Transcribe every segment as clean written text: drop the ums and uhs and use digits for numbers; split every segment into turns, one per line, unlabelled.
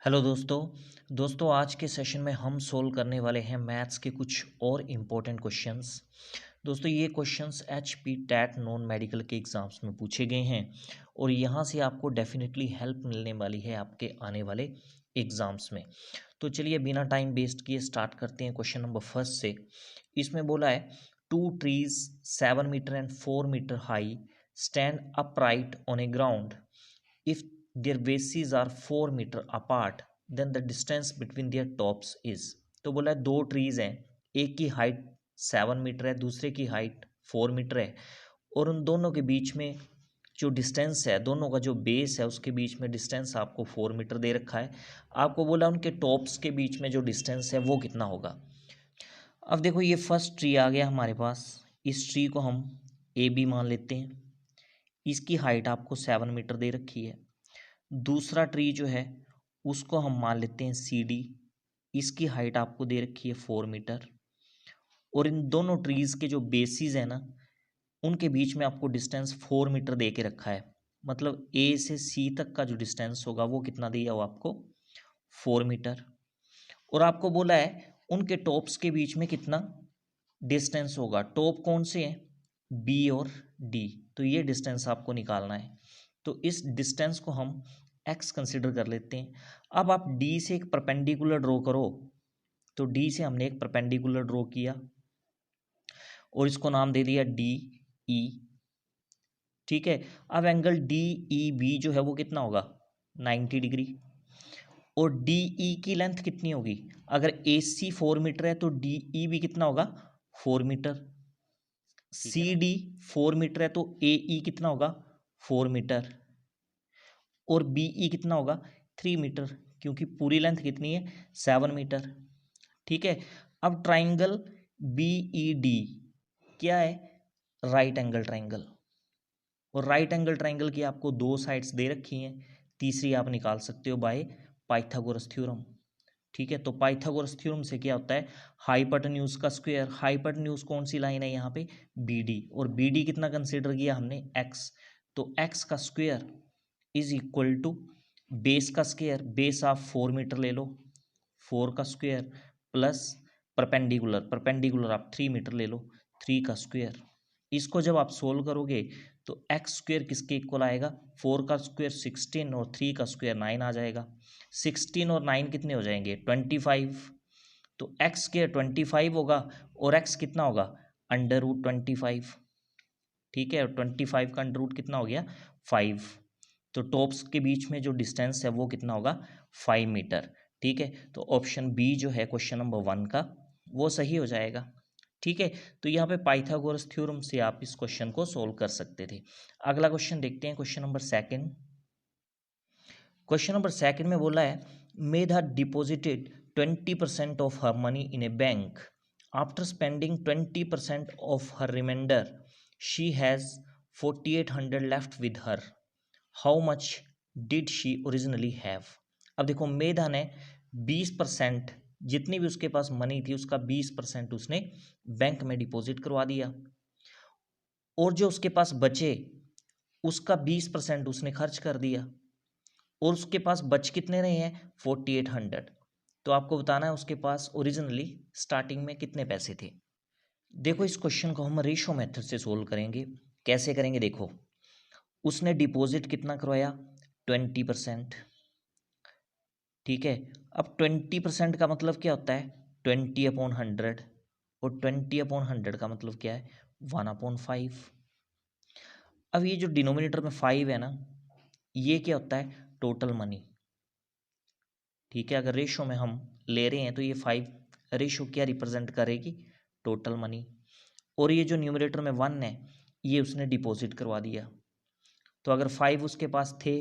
Hello दोस्तों आज के सेशन में हम सोल्व करने वाले हैं मैथ्स के कुछ और इम्पोर्टेंट क्वेश्चंस। दोस्तों ये questions HP TET non medical के एग्ज़ाम्स में पूछे गए हैं और यहाँ से आपको डेफिनेटली हेल्प मिलने वाली है आपके आने वाले एग्ज़ाम्स में। तो चलिए बिना टाइम वेस्ट किए स्टार्ट करते हैं क्वेश्चन नंबर फर्स्ट से। इसमें बोला है 2 trees 7 metre and 4 metre high stand upright on a ground if their bases are 4 metre apart then the distance between their tops is। तो बोला है दो ट्रीज हैं, एक की हाइट 7 मीटर है, दूसरे की हाइट 4 मीटर है और उन दोनों के बीच में जो डिस्टेंस है, दोनों का जो बेस है उसके बीच में डिस्टेंस आपको 4 मीटर दे रखा है। आपको बोला उनके टॉप्स के बीच में जो डिस्टेंस है वो कितना होगा। अब देखो ये फर्स्ट ट्री आ गया हमारे पास, इस ट्री को हम AB मान लेते हैं। इसकी हाइट आपको 7 मीटर दे रखी है। दूसरा ट्री जो है उसको हम मान लेते हैं CD, इसकी हाइट आपको दे रखी है 4 मीटर और इन दोनों ट्रीज के जो बेसिस है ना उनके बीच में आपको डिस्टेंस 4 मीटर दे के रखा है। मतलब A से C तक का जो डिस्टेंस होगा वो कितना दिया हुआ आपको 4 मीटर। और आपको बोला है उनके टॉप्स के बीच में कितना डिस्टेंस होगा। टॉप कौन से हैं, B और D, तो ये डिस्टेंस आपको निकालना है। तो इस डिस्टेंस को हम x कंसिडर कर लेते हैं। अब आप D से एक परपेंडिकुलर ड्रॉ करो, तो D से हमने एक परपेंडिकुलर ड्रॉ किया और इसको नाम दे दिया DE। ठीक है, अब एंगल DEB जो है वो कितना होगा 90 डिग्री और DE की लेंथ कितनी होगी, अगर AC 4 मीटर है तो DE भी कितना होगा 4 मीटर। CD 4 मीटर है तो AE कितना होगा 4 मीटर और BE कितना होगा 3 मीटर, क्योंकि पूरी लेंथ कितनी है 7 मीटर। ठीक है, अब ट्राइंगल BED क्या है, राइट एंगल ट्राइंगल, और राइट एंगल ट्राइंगल की आपको दो साइड्स दे रखी हैं, तीसरी आप निकाल सकते हो बाय पाइथागोरस थ्योरम। ठीक है, तो पाइथागोरस थ्योरम से क्या होता है, हाइपोटेन्यूज का स्क्वायर, हाइपोटेन्यूज कौन सी लाइन है यहाँ पे BD, और BD कितना कंसीडर किया हमने x, तो x का square is equal to base का स्क्वायर, बेस आप 4 मीटर ले लो, 4 का स्क्वायर प्लस परपेंडिकुलर, परपेंडिकुलर आप 3 मीटर ले लो, 3 का स्क्वायर। इसको जब आप सोल्व करोगे तो एक्स स्क्वायर किसके इक्वल आएगा, 4 का स्क्वायर 16 और 3 का स्क्वायर 9 आ जाएगा। 16 और 9 कितने हो जाएंगे 25, तो एक्स स्क्वायर 25 होगा और एक्स कितना होगा √25। ठीक है, 25 का अंडर रूट कितना हो गया 5, तो टॉप्स के बीच में जो डिस्टेंस है वो कितना होगा 5 मीटर। ठीक है, तो ऑप्शन बी जो है क्वेश्चन नंबर 1 का वो सही हो जाएगा। ठीक है, तो यहाँ पे पाइथागोरस थ्योरम से आप इस क्वेश्चन को सोल्व कर सकते थे। अगला क्वेश्चन देखते हैं, question number second. Question number second में बोला है Medha deposited 20% of her money in a bank, after spending 20% of her remainder she has 4800 left with her, how much did she originally have. अब देखो मेधा ने 20%, जितनी भी उसके पास मनी थी उसका 20% उसने बैंक में डिपॉजिट करवा दिया और जो उसके पास बचे उसका 20% उसने खर्च कर दिया और उसके पास बच कितने रहे हैं 4800। तो आपको बताना है उसके पास ओरिजिनली स्टार्टिंग में कितने पैसे थे। देखो इस क्वेश्चन को हम रेशो मेथड से सोल्व करेंगे। कैसे करेंगे, देखो उसने डिपॉजिट कितना करवाया 20%। ठीक है, अब 20% का मतलब क्या होता है 20/100 और 20/100 का मतलब क्या है 1/5। अब ये जो डिनोमिनेटर में 5 है ना, ये क्या होता है टोटल मनी। ठीक है, अगर रेशो में हम ले रहे हैं तो ये 5 रेशो क्या रिप्रेजेंट करेगी टोटल मनी, और ये जो न्यूमरेटर में 1 है ये उसने डिपॉजिट करवा दिया। तो अगर 5 उसके पास थे,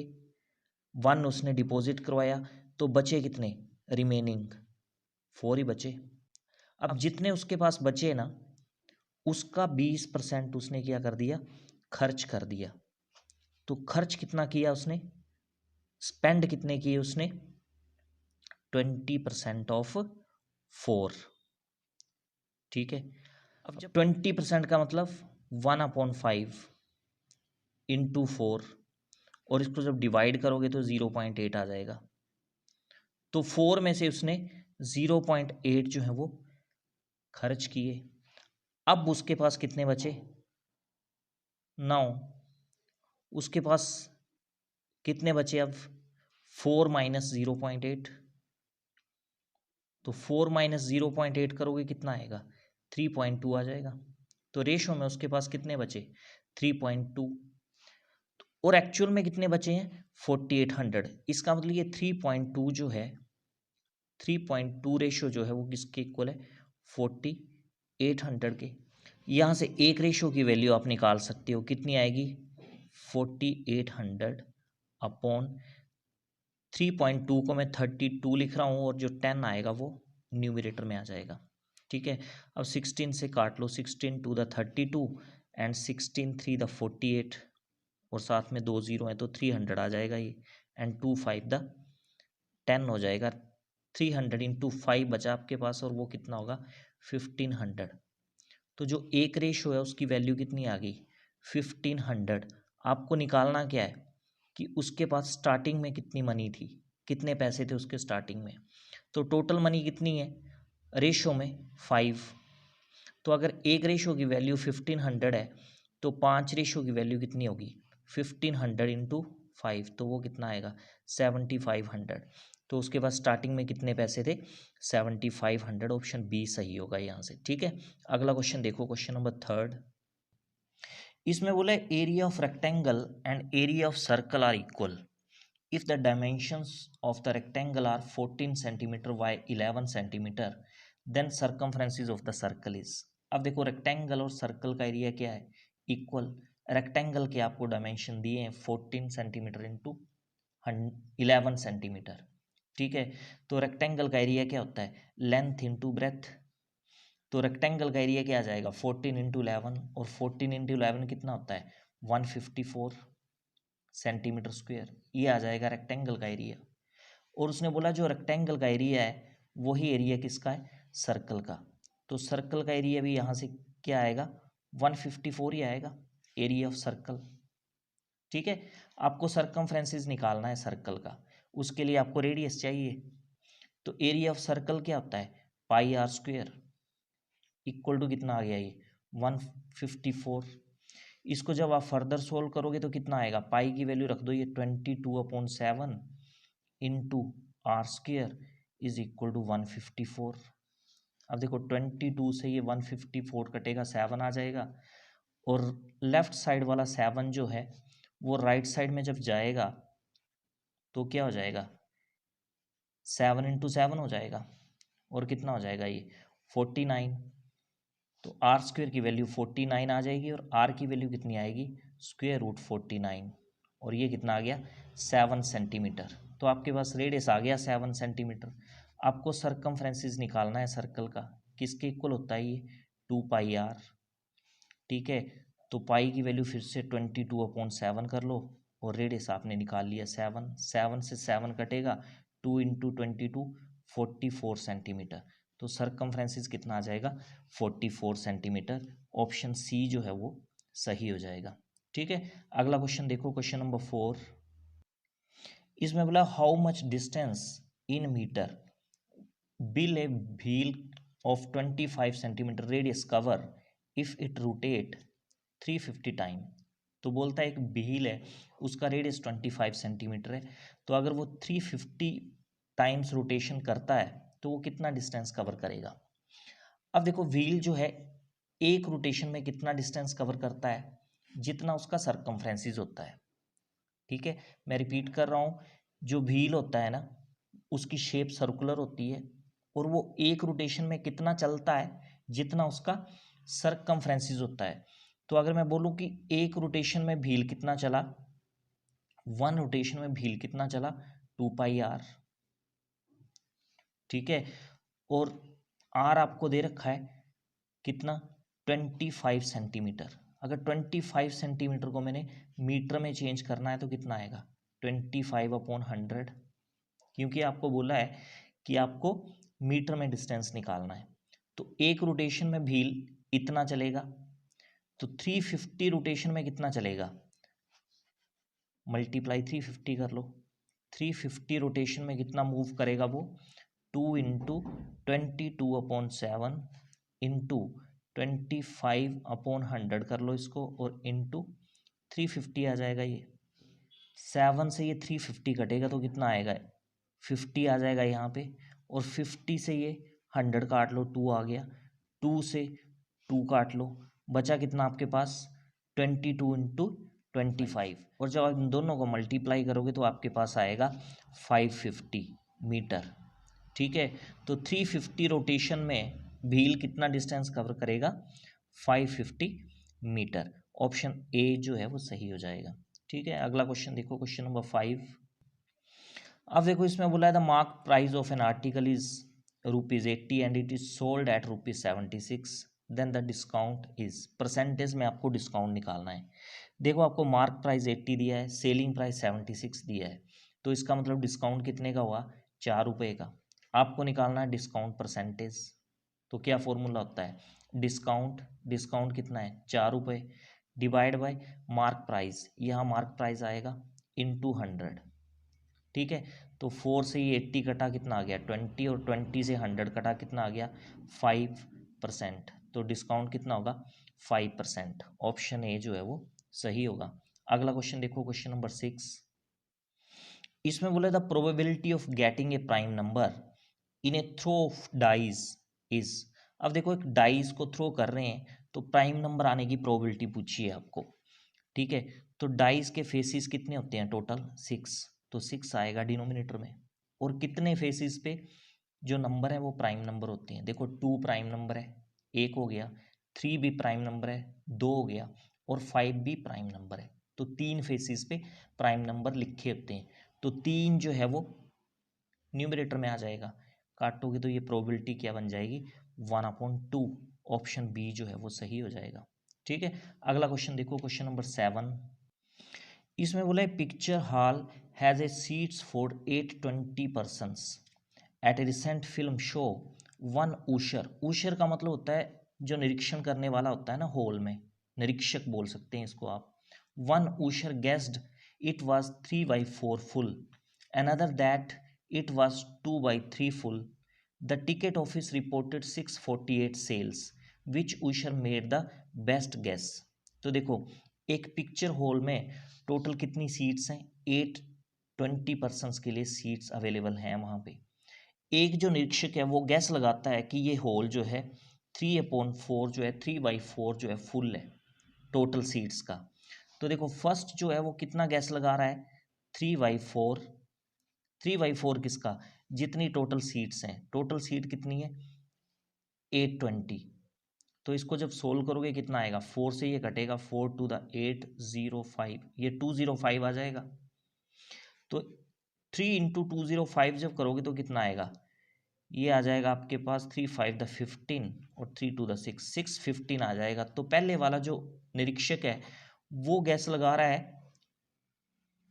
1 उसने डिपॉजिट करवाया, तो बचे कितने रिमेनिंग 4 ही बचे। अब जितने उसके पास बचे ना उसका 20% उसने क्या कर दिया खर्च कर दिया। तो खर्च कितना किया उसने, स्पेंड कितने किए उसने 20% ऑफ 4। ठीक है, अब जब 20% का मतलब 1/5 इंटू 4 और इसको जब डिवाइड करोगे तो 0.8 आ जाएगा। तो 4 में से उसने 0.8 जो है वो खर्च किए। अब उसके पास कितने बचे? 9। उसके पास कितने बचे अब? 4 माइनस 0.8। तो 4 माइनस 0.8 करोगे कितना आएगा? 3.2 आ जाएगा। तो रेशो में उसके पास कितने बचे? 3.2। और एक्चुअल में कितने बचे हैं? 4800। इसका मतलब ये 3.2 जो है, 3.2 रेशो जो है वो किसके इक्वल है? 4800 के। यहाँ से एक रेशो की वैल्यू आप निकाल सकते हो, कितनी आएगी? 4800 अपॉन 3.2 को मैं 32 लिख रहा हूँ और जो 10 आएगा वो न्यूमरेटर में आ जाएगा। ठीक है, अब 16 से काट लो, 16 टू द 32 एंड 16 3 द 48 और साथ में 2 0 है तो 300 आ जाएगा ये, एंड 2 5 द 10 हो जाएगा। 300 इंटू 5 बचा आपके पास और वो कितना होगा? 1500। तो जो एक रेशो है उसकी वैल्यू कितनी आ गई? 1500। आपको निकालना क्या है कि उसके पास स्टार्टिंग में कितनी मनी थी, कितने पैसे थे उसके स्टार्टिंग में। तो टोटल मनी कितनी है रेशो में? 5। तो अगर एक रेशो की वैल्यू 1500 है तो 5 रेशो की वैल्यू कितनी होगी? 1500 इंटू 5, तो वो कितना आएगा? 7500। तो उसके पास स्टार्टिंग में कितने पैसे थे? 7500। ऑप्शन बी सही होगा यहाँ से। ठीक है, अगला क्वेश्चन देखो, क्वेश्चन नंबर 3। इसमें बोला है area of rectangle and area of circle are equal if the dimensions of the rectangle are 14 centimeter by 11 centimeter then circumferences of the circle is। अब देखो रेक्टेंगल और सर्कल का एरिया क्या है? इक्वल। रेक्टेंगल के आपको डायमेंशन दिए हैं 14 सेंटीमीटर इंटू 11 सेंटीमीटर। ठीक है, तो रेक्टेंगल का एरिया क्या होता है? Length into breadth. तो रेक्टेंगल का एरिया क्या आ जाएगा? 14 इंटू 11, और 14 इंटू 11 कितना होता है? 154 सेंटीमीटर स्क्वायर। ये आ जाएगा रेक्टेंगल का एरिया। और उसने बोला जो रेक्टेंगल का एरिया है वही एरिया किसका है? सर्कल का। तो सर्कल का एरिया भी यहाँ से क्या आएगा? 154 ही आएगा, एरिया ऑफ सर्कल। ठीक है, आपको सरकमफ्रेंसेस निकालना है सर्कल का, उसके लिए आपको रेडियस चाहिए। तो एरिया ऑफ सर्कल क्या होता है? पाई आर स्क्वायर इक्वल टू कितना आ गया ये? 154। इसको जब आप फर्दर सोल्व करोगे तो कितना आएगा? पाई की वैल्यू रख दो, ये 22/7 into r square is equal to 154। अब देखो 22 से ये 154 कटेगा, 7 आ जाएगा, और लेफ्ट साइड वाला 7 जो है वो राइट साइड में जब जाएगा तो क्या हो जाएगा? 7 इंटू 7 हो जाएगा, और कितना हो जाएगा ये? 49। तो आर स्क्वेयर की वैल्यू 49 आ जाएगी, और आर की वैल्यू कितनी आएगी? स्क्वेयर रूट 49, और ये कितना आ गया? 7 सेंटीमीटर। तो आपके पास रेडियस आ गया 7 सेंटीमीटर। आपको सरकमफ्रेंसेस निकालना है सर्कल का, किसके इक्वल होता है ये? 2 पाई आर। ठीक है, तो पाई की वैल्यू फिर से 22/7 कर लो, और रेडियस आपने निकाल लिया 7। 7 से 7 कटेगा, 2 इंटू 22 44 सेंटीमीटर। तो सरकमफ्रेंसेस कितना आ जाएगा? 44 सेंटीमीटर। ऑप्शन सी जो है वो सही हो जाएगा। ठीक है, अगला क्वेश्चन देखो, क्वेश्चन नंबर 4। इसमें बोला how much distance in metre will a wheel of 25 centimetre radius cover if it rotate 350 time. तो बोलता है एक व्हील है, उसका रेडियस 25 सेंटीमीटर है, तो अगर वो 350 टाइम्स रोटेशन करता है तो वो कितना डिस्टेंस कवर करेगा? अब देखो व्हील जो है एक रोटेशन में कितना डिस्टेंस कवर करता है? जितना उसका सरकमफ्रेंसेस होता है। ठीक है, मैं रिपीट कर रहा हूँ, जो व्हील होता है ना उसकी शेप सर्कुलर होती है, और वो एक रोटेशन में कितना चलता है? जितना उसका सरकमफ्रेंसेस होता है। तो अगर मैं बोलूँ कि एक रोटेशन में व्हील कितना चला, 1 रोटेशन में व्हील कितना चला? 2 पाई आर। ठीक है, और आर आपको दे रखा है कितना? 25 सेंटीमीटर। अगर 25 सेंटीमीटर को मैंने मीटर में चेंज करना है तो कितना आएगा? 25/100, क्योंकि आपको बोला है कि आपको मीटर में डिस्टेंस निकालना है। तो एक रोटेशन में व्हील इतना चलेगा, तो 350 रोटेशन में कितना चलेगा? मल्टीप्लाई 350 कर लो, 350 रोटेशन में कितना मूव करेगा वो, 2 इंटू 22/7 इंटू 25/100 कर लो इसको, और इंटू 350 आ जाएगा। ये 7 से ये 350 कटेगा तो कितना आएगा, 50 आ जाएगा यहाँ पे, और 50 से ये 100 काट लो, 2 आ गया, 2 से 2 काट लो, बचा कितना आपके पास 22 इंटू 25, और जब आप इन दोनों को मल्टीप्लाई करोगे तो आपके पास आएगा 550 मीटर। ठीक है, तो 350 रोटेशन में व्हील कितना डिस्टेंस कवर करेगा, 550 मीटर। ऑप्शन ए जो है वो सही हो जाएगा। ठीक है, अगला क्वेश्चन देखो, क्वेश्चन नंबर 5। अब देखो इसमें बोला है the mark price of an article is ₹80 and it is sold at ₹76, then the discount is, percentage में आपको डिस्काउंट निकालना है। देखो आपको मार्क प्राइस 80 दिया है, सेलिंग प्राइस 76 दिया है, तो इसका मतलब डिस्काउंट कितने का हुआ, ₹4 का। आपको निकालना है डिस्काउंट परसेंटेज, तो क्या फॉर्मूला होता है, डिस्काउंट कितना है ₹4 डिवाइड बाय मार्क प्राइस, यहाँ मार्क प्राइस आएगा इंटू 100। ठीक है, तो 4 से ये 80 कटा कितना आ गया 20, और 20 से 100 कटा कितना आ गया 5%, तो डिस्काउंट कितना होगा 5%। ऑप्शन ए जो है वो सही होगा। अगला क्वेश्चन देखो, क्वेश्चन नंबर 6। इसमें बोला the probability of getting a prime number in a throw of dice is. अब देखो एक डाइज को थ्रो कर रहे हैं तो प्राइम नंबर आने की प्रोबेबिलिटी पूछी है आपको। ठीक है, तो डाइज के फेसिस कितने होते हैं टोटल 6, तो 6 आएगा डिनोमिनेटर में, और कितने फेसिस पे जो नंबर है वो प्राइम नंबर होते हैं। देखो 2 प्राइम नंबर है, 1 हो गया, 3 भी प्राइम नंबर है, 2 हो गया, और 5 भी प्राइम नंबर है, तो 3 फेसिस पे प्राइम नंबर लिखे होते हैं, तो 3 जो है वो न्यूमरेटर में आ जाएगा, काटोगे तो ये प्रोबेबिलिटी क्या बन जाएगी 1/2। ऑप्शन बी जो है वो सही हो जाएगा। ठीक है, अगला क्वेश्चन देखो, क्वेश्चन नंबर 7। इसमें बोला है picture hall has a seats for 820 persons at a recent film show one usher. Usher का मतलब होता है जो निरीक्षण करने वाला होता है ना हॉल में, निरीक्षक बोल सकते हैं इसको आप। One usher guessed it was 3/4 full, another that it was 2/3 full. The ticket office reported 648 sales. Which usher made the best guess? तो देखो एक पिक्चर हॉल में टोटल कितनी सीट्स हैं, 820 पर्सनस के लिए सीट्स अवेलेबल हैं वहाँ पे। एक जो निरीक्षक है वो गैस लगाता है कि ये हॉल जो है 3/4 जो है 3/4 जो है फुल है टोटल सीट्स का। तो देखो फर्स्ट जो है वो कितना गैस लगा रहा है 3/4, 3/4 किसका, जितनी टोटल सीट्स हैं, टोटल सीट कितनी है 820, तो इसको जब सोल्व करोगे कितना आएगा, 4 से ये कटेगा, 4 टू द 805, ये 205 आ जाएगा। तो 3 इंटू 205 जब करोगे तो कितना आएगा, ये आ जाएगा आपके पास 3 5 द 15 और 3 2 द 6, 615 आ जाएगा। तो पहले वाला जो निरीक्षक है वो गैस लगा रहा है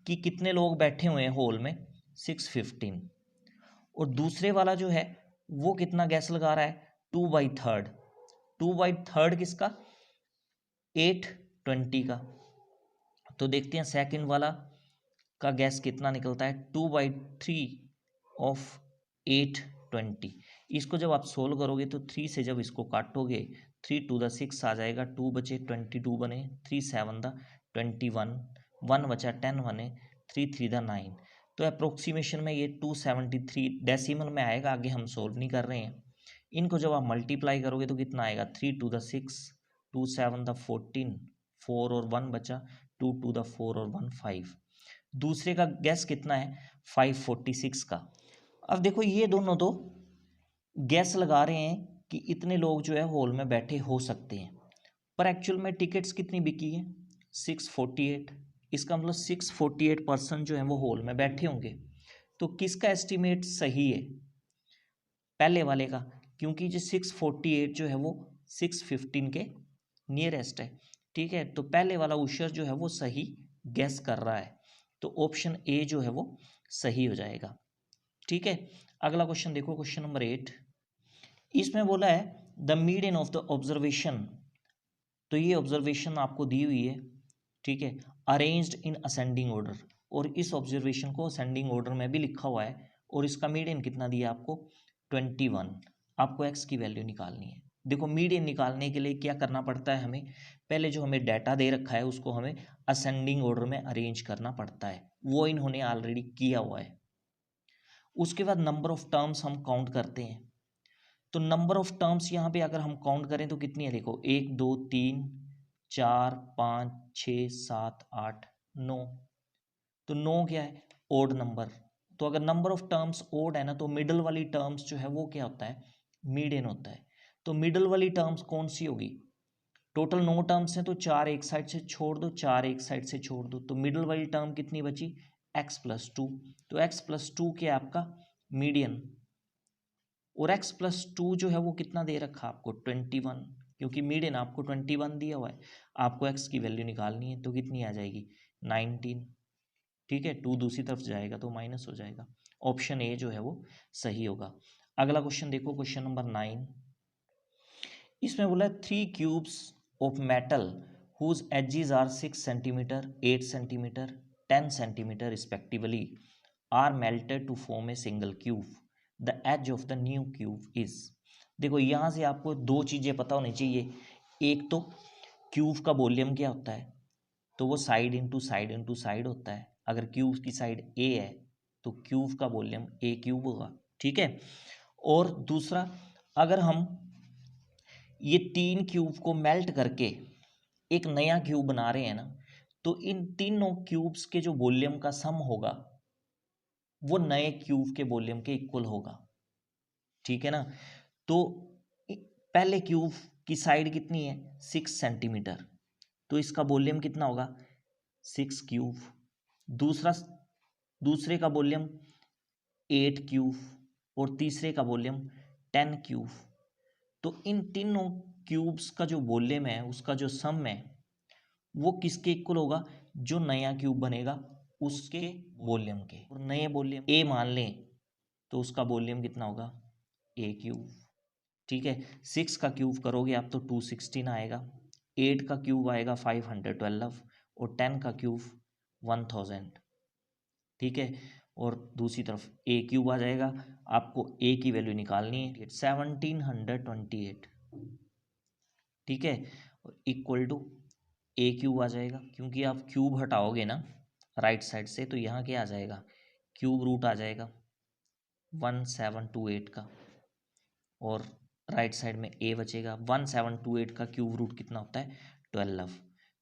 कि कितने लोग बैठे हुए हैं हॉल में 615, और दूसरे वाला जो है वो कितना गैस लगा रहा है 2/3, 2/3 किसका 820 का। तो देखते हैं सेकंड वाला का गैस कितना निकलता है 2/3 ऑफ 820। इसको जब आप सोल्व करोगे तो 3 से जब इसको काटोगे 3 टू द 6 आ जाएगा, 2 बचे 22 बने, 3 7 द 21, 1 बचा 10 बने, 3 3 द 9। तो अप्रोक्सीमेशन में ये 273 डेसिमल में आएगा, आगे हम सोल्व नहीं कर रहे हैं। इनको जब आप मल्टीप्लाई करोगे तो कितना आएगा 3 टू द 6, 2 7 द 14, 4 और 1 बचा, 2 टू द 4 और 1 5। दूसरे का गैस कितना है 546 का। अब देखो ये दोनों तो गैस लगा रहे हैं कि इतने लोग जो है हॉल में बैठे हो सकते हैं, पर एक्चुअल में टिकट्स कितनी बिकी है 648। इसका मतलब 648 पर्सन जो है वो हॉल में बैठे होंगे। तो किसका एस्टिमेट सही है, पहले वाले का, क्योंकि जो 648 जो है वो 615 के नियरेस्ट है। ठीक है, तो पहले वाला उशर जो है वो सही गैस कर रहा है, तो ऑप्शन ए जो है वो सही हो जाएगा। ठीक है, अगला क्वेश्चन देखो, क्वेश्चन नंबर 8। इसमें बोला है the median of the observation, तो ये ऑब्जर्वेशन आपको दी हुई है। ठीक है, अरेंज्ड इन असेंडिंग ऑर्डर, और इस ऑब्जर्वेशन को असेंडिंग ऑर्डर में भी लिखा हुआ है और इसका मीडियन कितना दिया आपको 21। आपको एक्स की वैल्यू निकालनी है। देखो मीडियन निकालने के लिए क्या करना पड़ता है हमें, पहले जो हमें डाटा दे रखा है उसको हमें असेंडिंग ऑर्डर में अरेंज करना पड़ता है, वो इन्होंने ऑलरेडी किया हुआ है। उसके बाद नंबर ऑफ टर्म्स हम काउंट करते हैं। तो नंबर ऑफ टर्म्स यहाँ पे अगर हम काउंट करें तो कितनी है, देखो 1 2 3 4 5 6 7 8 9। तो 9 क्या है, ओड नंबर। तो अगर नंबर ऑफ टर्म्स ओड है ना तो मिडल वाली टर्म्स जो है वो क्या होता है, मीडियन होता है। तो मिडल वाली टर्म्स कौन सी होगी, टोटल 9 टर्म्स हैं तो 4 एक साइड से छोड़ दो, 4 एक साइड से छोड़ दो, तो मिडल वाली टर्म कितनी बची, x+2। तो x+2 क्या है आपका मीडियन, और x+2 जो है वो कितना दे रखा आपको 21, क्योंकि मीडियन आपको 21 दिया हुआ है। आपको x की वैल्यू निकालनी है तो कितनी आ जाएगी 19। ठीक है, 2 दूसरी तरफ जाएगा तो माइनस हो जाएगा। ऑप्शन ए जो है वो सही होगा। अगला क्वेश्चन देखो, क्वेश्चन नंबर 9। इसमें बोला है 3 cubes of metal whose edges are 6 centimetre 8 centimetre 10 centimetre respectively are melted to form a single cube, the edge of the new cube is. देखो यहाँ से आपको दो चीज़ें पता होनी चाहिए। एक तो क्यूब का वॉल्यूम क्या होता है, तो वो साइड इंटू साइड होता है। अगर क्यूब की साइड ए है तो क्यूब का वॉल्यूम ए क्यूब होगा। ठीक है, और दूसरा अगर हम ये 3 क्यूब को मेल्ट करके एक नया क्यूब बना रहे हैं ना, तो इन तीनों क्यूब्स के जो वॉल्यूम का सम होगा वो नए क्यूब के वॉल्यूम के इक्वल होगा। ठीक है ना, तो पहले क्यूब की साइड कितनी है 6 सेंटीमीटर, तो इसका वॉल्यूम कितना होगा 6 क्यूब। दूसरे का वॉल्यूम 8 क्यूब और तीसरे का वॉल्यूम 10 क्यूब। तो इन तीनों क्यूब्स का जो वॉल्यूम है उसका जो सम है वो किसके इक्वल होगा, जो नया क्यूब बनेगा उसके वॉल्यूम के। और नए वॉल्यूम ए मान लें तो उसका वॉल्यूम कितना होगा ए क्यूब। ठीक है, 6 का क्यूब करोगे आप तो 216 आएगा, 8 का क्यूब आएगा 512 और 10 का क्यूब 1000। ठीक है, और दूसरी तरफ ए क्यूब आ जाएगा, आपको ए की वैल्यू निकालनी है 1728। ठीक है, और इक्वल टू ए क्यूब आ जाएगा, क्योंकि आप क्यूब हटाओगे ना राइट साइड से तो यहाँ क्या आ जाएगा, क्यूब रूट आ जाएगा 1728 का, और राइट साइड में ए बचेगा। 1728 का क्यूब रूट कितना होता है 12।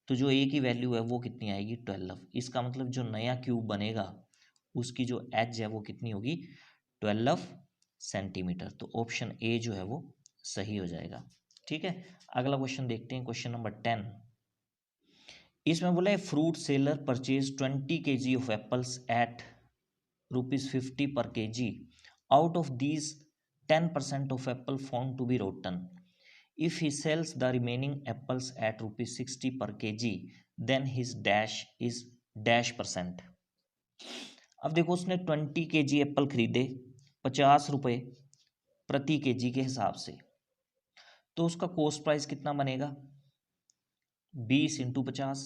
तो जो ए की वैल्यू है वो कितनी आएगी 12। इसका मतलब जो नया क्यूब बनेगा उसकी जो एज है वो कितनी होगी 12 सेंटीमीटर। तो ऑप्शन ए जो है वो सही हो जाएगा। ठीक है, अगला क्वेश्चन देखते हैं, क्वेश्चन नंबर 10। इसमें बोला है fruit seller purchase 20 kg of apples at ₹50 per kg. Out of these 10% of apple found to be rotten. If he sells the remaining apples at ₹60 per kg, then his dash is dash percent. अब देखो उसने 20 kg Apple खरीदे 50 रुपये प्रति KG के हिसाब से, तो उसका कॉस्ट प्राइस कितना बनेगा 20 × 50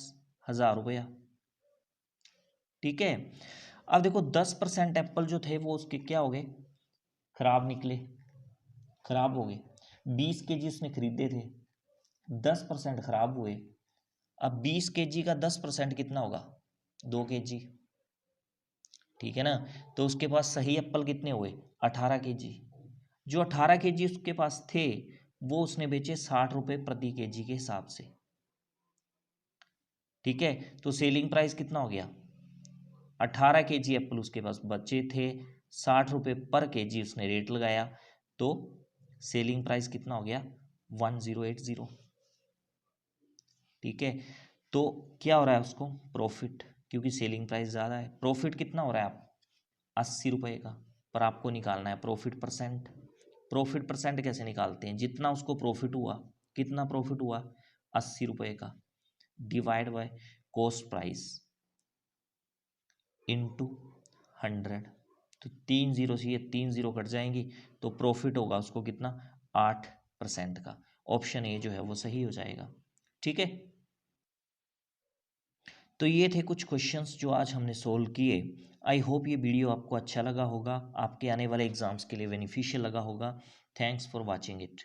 ₹1000। ठीक है, अब देखो 10% एप्पल जो थे वो उसके क्या हो गए, खराब निकले, खराब हो गए। 20 kg उसने खरीदे थे, 10% खराब हुए। अब 20 kg का 10% कितना होगा 2 kg। ठीक है ना, तो उसके पास सही एप्पल कितने हुए 18 kg। जो 18 kg उसके पास थे वो उसने बेचे 60 रुपये प्रति केजी के हिसाब से। ठीक है, तो सेलिंग प्राइस कितना हो गया 18 kg एप्पल उसके पास बचे थे, 60 रुपये पर केजी उसने रेट लगाया, तो सेलिंग प्राइस कितना हो गया 1080। ठीक है, तो क्या हो रहा है उसको प्रॉफिट, क्योंकि सेलिंग प्राइस ज़्यादा है। प्रॉफिट कितना हो रहा है आप 80 रुपये का, पर आपको निकालना है प्रॉफिट परसेंट। प्रॉफिट परसेंट कैसे निकालते हैं, जितना उसको प्रॉफिट हुआ, कितना प्रॉफिट हुआ 80 रुपये का, divide by cost price into 100। तो 3 जीरो से ये 3 जीरो कट जाएंगी, तो प्रॉफिट होगा उसको कितना 8% का। ऑप्शन ए जो है वो सही हो जाएगा। ठीक है, तो ये थे कुछ क्वेश्चंस जो आज हमने सोल्व किए। आई होप ये वीडियो आपको अच्छा लगा होगा, आपके आने वाले एग्ज़ाम्स के लिए बेनिफिशियल लगा होगा। Thanks for watching it.